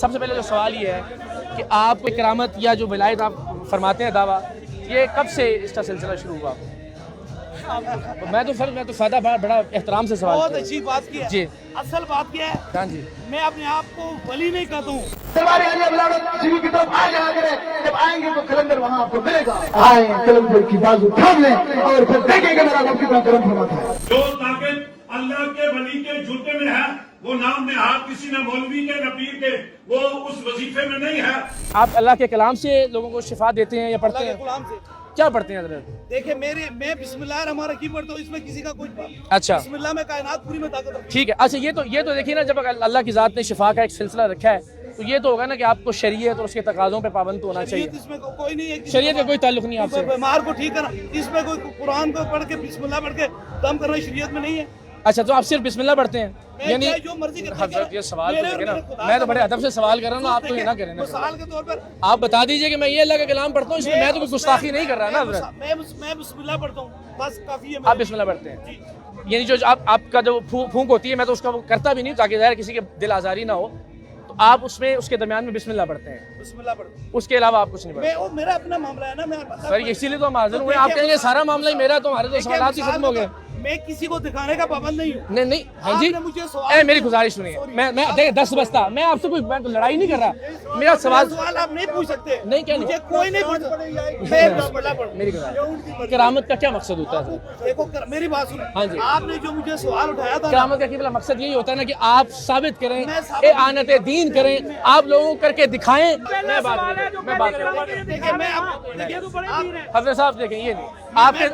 سب سے پہلے جو سوال یہ ہے کہ آپ کو کرامت یا جو ولایت آپ فرماتے ہیں دعویٰ، یہ کب سے اس کا سلسلہ شروع ہوا؟ میں تو فائدہ بڑا احترام سے سوال بہت اچھی بات کی ہے جی اصل بات کیا ہے ہاں جی میں اپنے آپ کو ولی نہیں کہتا ہوں کی طرف آ جایا کریں جب آئیں گے تو کلندر وہاں آپ کو ملے گا آئیں کلندر کی بازو تھام لیں اور پھر دیکھیں گے میرا رب کتنا کرم فرماتا ہے جو طاقت اللہ کے ولی کے جوتے میں ہے وہ نام نہاد کسی نہ مولوی کے نہ پیر کے وہ اس وظیفے میں نہیں ہے۔ آپ اللہ کے کلام سے لوگوں کو شفا دیتے ہیں یا پڑھتے اللہ ہیں؟ کے غلام سے کیا پڑھتے ہیں حضرت؟ دیکھیں میں بسم اللہ الرحمن الرحیم پڑھتا ہوں، اس میں کسی کا کچھ اچھا بسم اللہ میں کائنات پوری میں طاقت رکھتا ہوں۔ ٹھیک ہے، اچھا یہ تو دیکھیے نا، جب اللہ کی ذات نے شفا کا ایک سلسلہ رکھا ہے تو یہ تو ہوگا نا کہ آپ کو شریعت اور اس کے تقاضوں پہ پابند ہونا چاہیے۔ شریعت اس میں کوئی نہیں ہے، شریعت کا کوئی تعلق نہیں آپ سے۔ بیمار کو ٹھیک کرنا اس میں کوئی قرآن کو پڑھ کے بسم اللہ پڑھ کے دم کرنا شریعت میں نہیں ہے۔ اچھا تو آپ صرف بسم اللہ پڑھتے ہیں؟ یعنی جو مرضی کرتا حضرت یہ سوال تو دیکھیں نا، میں تو بڑے ادب سے سوال کر رہا ہوں، آپ تو یہ نہ کریں نا۔ مثال کے طور پر آپ بتا دیجئے کہ میں یہ اللہ کا کلام پڑھتا ہوں، اس میں میں تو کوئی گستاخی نہیں کر رہا نا حضرت۔ میں بسم اللہ پڑھتا ہوں، بس کافی ہے۔ آپ بسم اللہ پڑھتے ہیں، یعنی جو آپ کا جو پھونک ہوتی ہے میں تو اس کا کرتا بھی نہیں تاکہ ظاہر کسی کے دل آزاری نہ ہو، تو آپ اس میں اس کے درمیان میں بسم اللہ پڑھتے ہیں، بسم اللہ پڑھتا ہوں۔ اس کے علاوہ آپ کچھ نہیں پڑھتے؟ وہ میرا اپنا معاملہ ہے نا، میں سر اسی لیے تو ہم حاضر ہوئے، آپ کہیں گے سارا معاملہ ہی میرا، تو ہمارے تو سوالات ہی ختم ہو گئے۔ میں کسی کو دکھانے کا پابند نہیں ہوں۔ نہیں ہاں جی، آپ نے مجھے سوال اے میری گزارش سنیے، میں دیکھیں 10 بجتا میں آپ سے کوئی لڑائی نہیں کر رہا، میرا سوال آپ نہیں پوچھ سکتے، نہیں، کیا نہیں؟ مجھے کوئی نہیں پوچھ سکتا۔ میں بسم اللہ پڑھوں۔ میری گزارش، کرامت کا کیا مقصد ہوتا ہے؟ دیکھو میری بات سنیں، ہاں جی، آپ نے جو مجھے سوال اٹھایا تھا، کرامت کا قبلہ مقصد یہی ہوتا ہے نا کہ آپ ثابت کریں، اعانت دین کریں، آپ لوگوں کو کر کے دکھائیں۔ میں بات دیکھیں میں حضرت صاحب دیکھیں، یہ نہیں آپ کے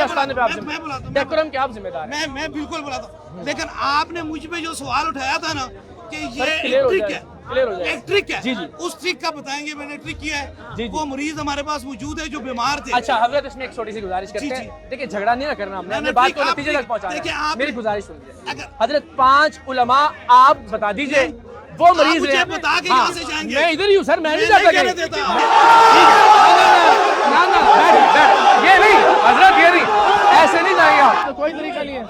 آستانے پہ آپ ڈیکورم کے آپ ذمہ دار ہیں۔ میں بالکل بولا تھا، لیکن آپ نے مجھ پہ جو سوال اٹھایا تھا نا کہ یہ کلیئر ایک ہو ٹرک جائے، ہے، کلیئر ہو جائے، ایک ٹرک ہے، جی جی، اس ٹرک کا بتائیں گے میں نے ٹرک کیا جی ہے۔ جی، وہ مریض ہمارے پاس موجود ہے جو بیمار تھے۔ اچھا حضرت اس میں ایک چھوٹی سی گزارش کرتے ہیں، دیکھیں جھگڑا نہیں نہ کرنا، ہم نے بات کو نتیجے تک پہنچانا ہے۔ میری گزارش سنیے حضرت، 5 علماء آپ بتا دیجئے وہ مریض مجھے ہیں، بتا کے یہاں سے جائیں گے۔ میں ادھر ہی ہوں سر، میں نہیں جاتا کہنے کہیں۔ دیتا یہ نہیں حضرت، یہ نہیں، ایسے نہیں جائیں گے آپ، کوئی طریقہ نہیں ہے۔